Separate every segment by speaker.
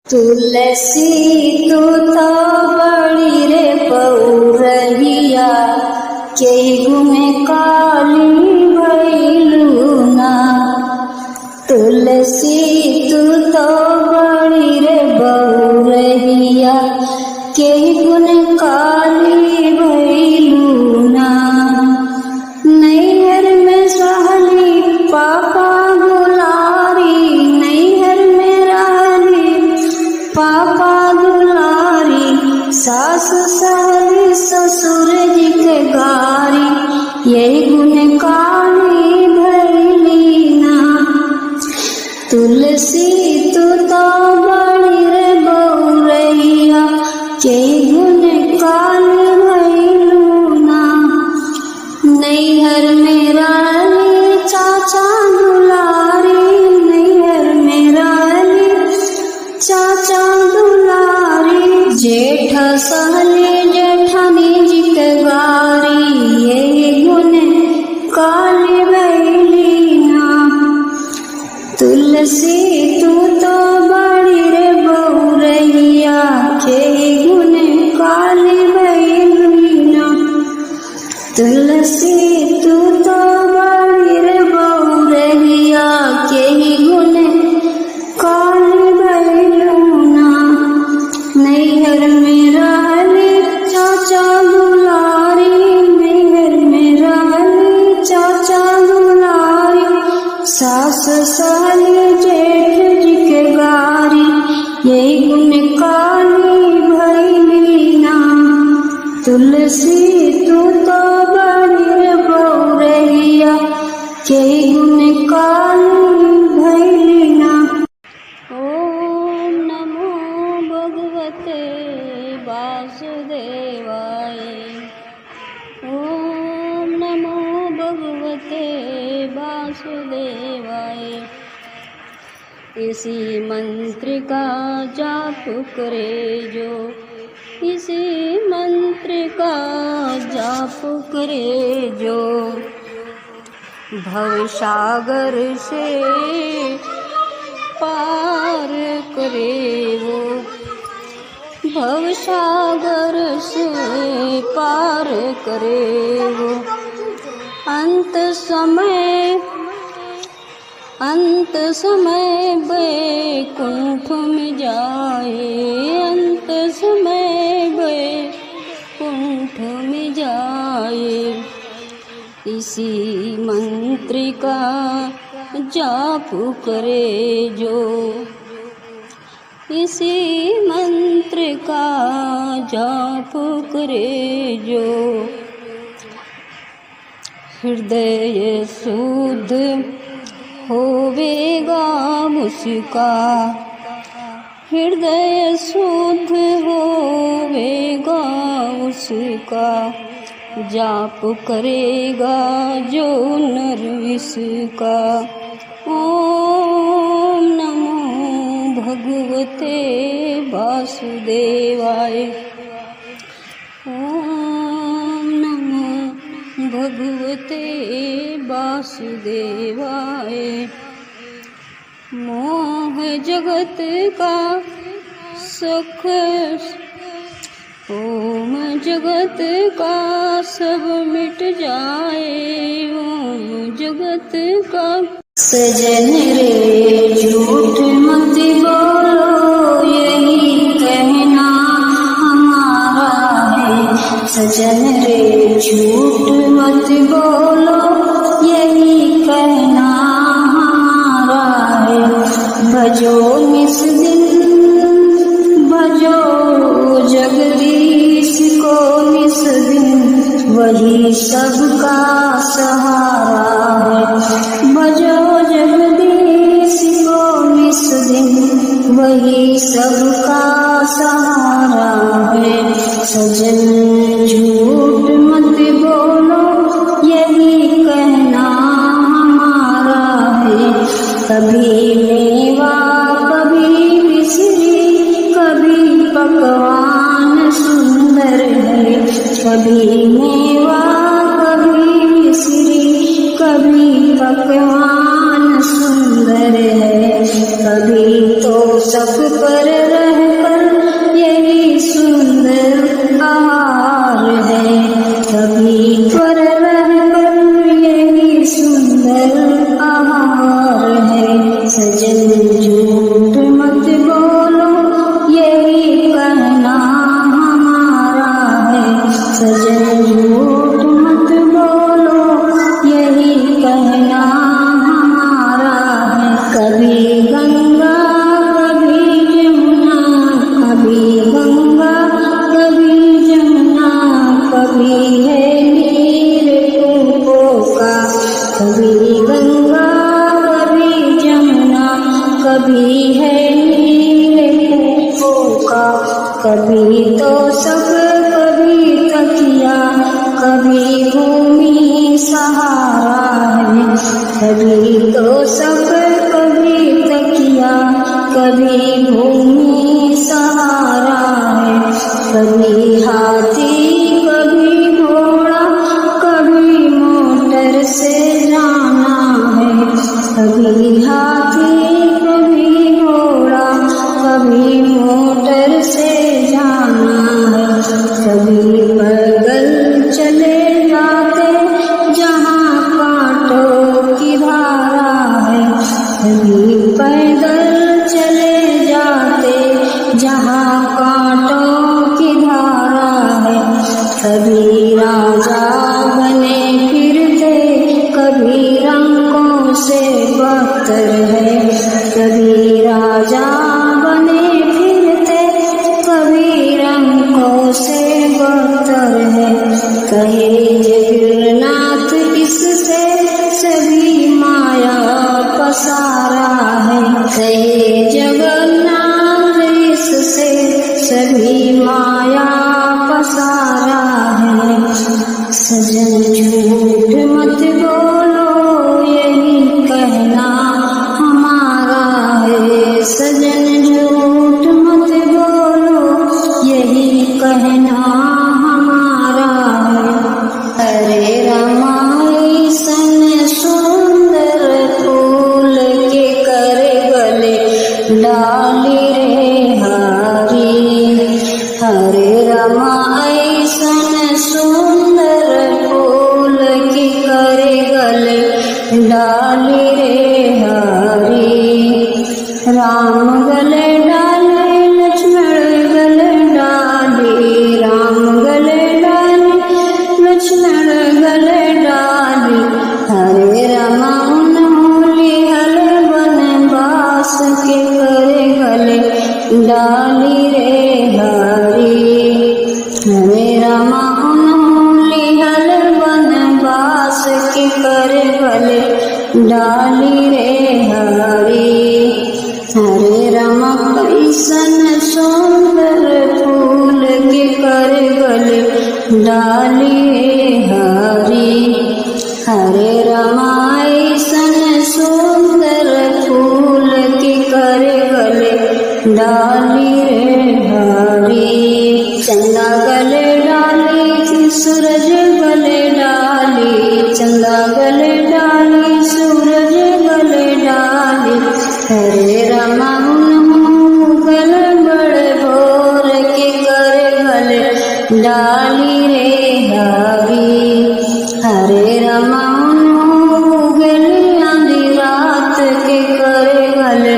Speaker 1: तुलसी तू तो बड़ी रे पौरहिया के गुमे काली भैलू ना। तुलसी तू तो बड़ी रे पौरहिया के गुने काली भैलू ना। नैहर में सहली पापा दुलारी, नैहर में रहली पापा दुलारी, सास सहली ससुर जी के गारी, यही गुण काली भैली ना। तुलसी तू तो बड़ी रे बौरहिया के गुण काली भैलू ना। नैहर में रहली चाचा दुलारी, नैहर में रहली चाचा दुलारी, जेठ सहली जेठानी जी के गारी, ये गुण काली भैली ना। तुलसी तू तो बड़ी रे बौरहिया के गुण काली भैली ना। तुलसी तू तो बड़ी रे बौरहिया के गुण काली भैलू ना। नैहर में रहली चाचा दुलारी, नैहर में रहली चाचा दुलारी, सास सहली जेठ जी के गारी, यही गुण काली भैली ना। तुलसी तू तो बड़ी रे बौरहिया के गुण काली भैली ना।
Speaker 2: ओम नमो भगवते वासुदेवाय। ओम नमो भगवते वासुदेवाय। इसी मंत्र का जाप करे जो, इसी मंत्र का जाप करे जो, भवसागर से पार करे वो, भवसागर से पार करे वो। अंत समय बैकुंठ में जाए, अंत समय बैकुंठ में जाए। इसी मंत्र का जाप करे जो, इसी मंत्र का जाप करे जो, हृदय शुद्ध होवेगा उसका, हृदय शुद्ध होवेगा उसका, जाप करेगा जो नर इसका। ओम नमो भगवते वासुदेवाय। ओम नमो भगवते वासुदेवाय। मोह जगत का सुख, ओम जगत का सब मिट जाए, ओम जगत का।
Speaker 1: सजन रे झूठ मत बोलो, यही कहना हमारा है। सजन रे झूठ मत बोलो, यही कहना हमारा है। भजो निस दिन, भजो जगदीश को निस दिन, वही सबका सहारा है। भजो जगदीश को निस दिन, वही सबका सहारा है। सजन झूठ मत बोलो, यही कहना हमारा है। कभी मेवा कभी मिश्री, कभी पकवान सुंदर है। कभी मेवा कभी मिश्री, कभी पकवान सुंदर है। कभी तो सब पर रहकर यही सुंदर आहार है। कभी पर रहकर यही सुंदर आहार है। सजन झूठ मत बोलो यही कहना हमारा है। सजन झूठ मत बोलो यही कहना हमारा है। कभी गंगा कभी जमुना, कभी गंगा कभी जमुना, कभी है नीर कूपों का। कभी गंगा कभी जमुना, कभी है नीर कूपों का। कभी तो सब कभी तकिया, कभी भूमि सहारा है। कभी तो सब कभी तकिया, कभी भूमि सहारा है। कभी हाथी कभी घोड़ा, कभी मोटर से जाना है। कभी हाथी कभी घोड़ा, कभी मोटर से जाना है। कभी पैदल चले जाते जहाँ कांटों की धारा है। कभी पैदल चले जाते जहाँ कांटों की धारा है। कभी राजा बने फिरते, कभी रंगों से बदतर है। कभी राजा बने फिरते, कभी रंगों से बदतर है। कहे जगन्नाथ इससे सभी माया पसारा है। कहे जगन्नाथ इससे सभी माया पसारा है। सजन झूठ मत बोलो यही कहना हमारा है। सजन झूठ मत बोलो यही कहना हमारा है। हरे रमाई सन सुंदर फूल के कर गले डाली रे हारी। हरे रमाई सन सुंदर फूल के कर गले डाली रे हारी। राम गले डाले लक्ष्मण गले डाली, राम गले डाले लक्ष्मण गले डाली। हरे रमा उन्होंने हल वनवास के करे गले डाली रे हरी। हरे रमा उन्होंने हल वनवास के करे गले डाली रे हरी। हरे रमा कैसन सुंदर फूल के कर गले डाली हरी। हरे रमा ऐसन सुंदर फूल के कर गले डाली रे हरी। चंदा गले डाली थी सूरज गले डाली, चंदा गले डाली सूरज गले डाली। हरे रमा गल बड़े भोर के कर गले डाली रे हरी। हरे रमा गल आंधी रात के कर गले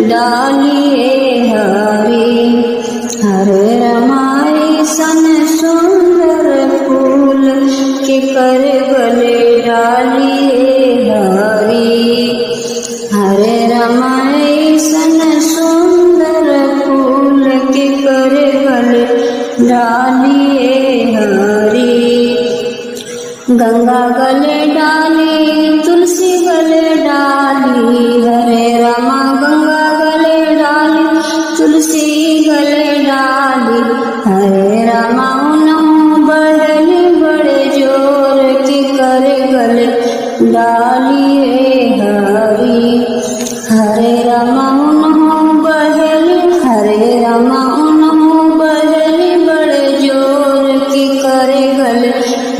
Speaker 1: डाली रे हरी। हरे रमा सन सुंदर फूल के कर गले डाली रे हरी। हरे रमा सन सुंदर फूल के कर गले डाली रे हरी। गंगा गले डाली तुलसी गले डाली। हरे रमा गंगा गले डाली तुलसी गले डाली। हरे रमा उन्हों बढ़ली बड़े जोर की कर गले डाली रे हरी। हरे रमा उन्हों बढ़ली, हरे रमा उन्हों बढ़ली बड़े जोर की कर गले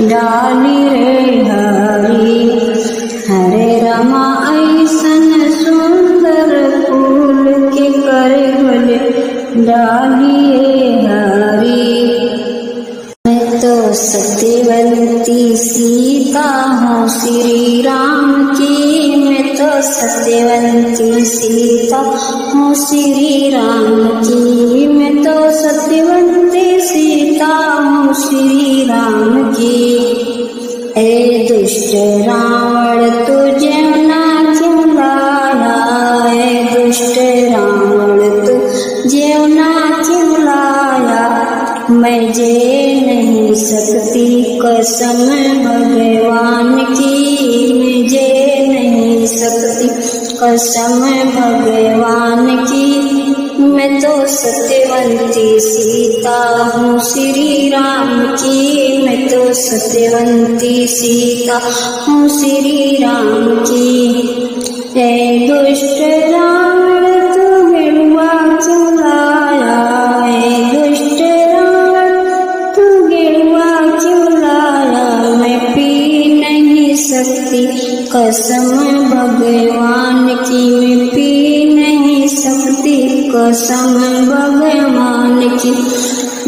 Speaker 1: डाली रे हरी। हरे रमा ऐसन सुंदर फूल के कर गले डालिए हरी। मैं तो सत्यवंती सीता हूँ श्री राम की, मैं तो सत्यवंती सीता हूँ श्री राम की, मैं तो सत्यवंती सीता हूँ श्री राम की। ए दुष्ट रावण तुझे ना क्यों लाया, ए दुष्ट रावण तुझे ना क्यों लाया, मैं जे नहीं सकती कसम भगवान की, मैं जे नहीं सकती कसम भगवान की। मैं तो सत्यवंती सीता हूँ श्री राम की, मैं तो सत्यवंती सीता हूँ श्री राम की। ए दुष्ट रावण तू गिरवा क्यों लाया, ए दुष्ट रावण तू गिरवा क्यों लाया, मैं पी नहीं सकती कसम भगवान की, मैं पी नहीं सकती कसम भगवान की।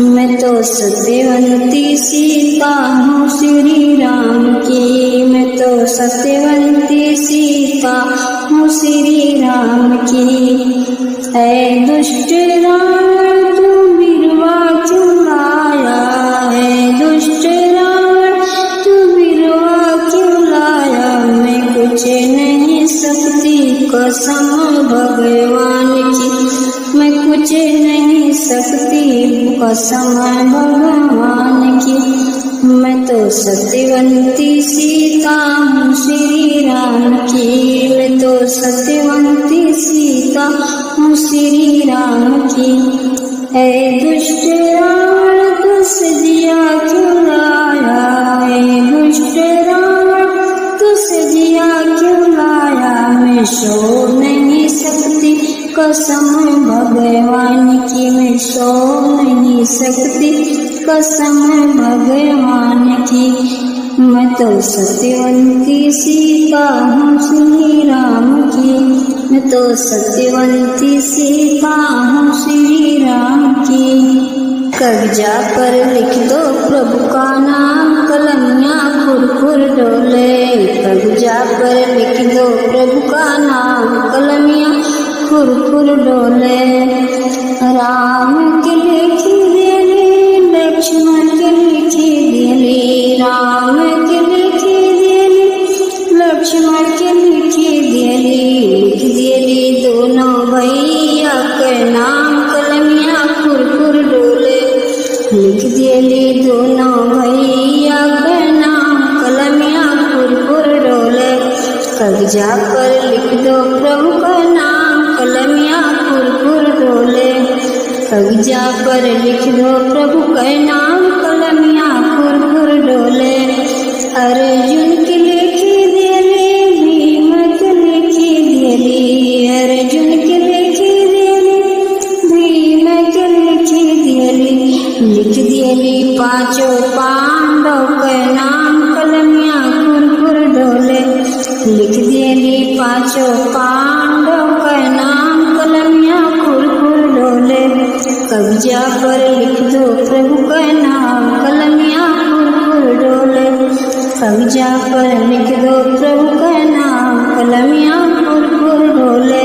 Speaker 1: मैं तो सत्यवंती सीता हूँ श्री राम की, मैं तो सत्यवंती सीता हूँ श्री राम की। ऐ दुष्ट रावण तू बिरवा क्यों लाया, ऐ दुष्ट रावण तू बिरवा क्यों लाया, मैं कुछ नहीं सकती कसम भगवान की, मैं कुछ नहीं सकती कसम भगवान की। मैं तो सत्यवंती सीता हूँ श्री राम की, मैं तो सत्यवंती सीता हूँ श्री राम की। ऐ दुष्ट रावण तू सजिया क्यों लाया, ऐ दुष्ट रावण तू सजिया क्यों लाया, मैं सो नहीं सकती कसम भगवान की, मैं सो नहीं सकती कसम भगवान की। मैं तो सत्यवंती सीता हूँ श्री राम की, मैं तो सत्यवंती सीता हूँ श्री राम की। कब्जा पर लिख दो प्रभु का नाम, कलमियाँ फुर डोले, कब्जा पर लिख दो प्रभु का नाम, कलमियाँ फुर डोले। राम के लिखी देली, लक्ष्मण के लिखी देली, राम के लिखी देली, लक्ष्मण के लिखी देली, लिख देली दोनों भैया के नाम, कलमियाँ फुर डोले, लिख देली दोनों भैया के नाम, कलमियाँ फुर डोले। कब्जा पर लिख दो प्रभु का नाम, कलमियाँ फुर डोले, कब्जा पर लिख दो प्रभु का नाम, कलमियाँ फुर डोले। अर्जुन के लिखी देली, भीम के लिखी देली, अर्जुन के लिखी देली, भीम के लिखी देली, लिख देली पांचों पांडव के नाम, कलमियाँ फुर डोले, लिख देली पांचों पांडव के नाम, कलमियाँ फुर डोले। कब्जा पर लिख दो प्रभु का नाम, कलमियाँ फुर डोले, कब्जा पर लिख दो प्रभु का नाम, कलमियाँ फुर डोले।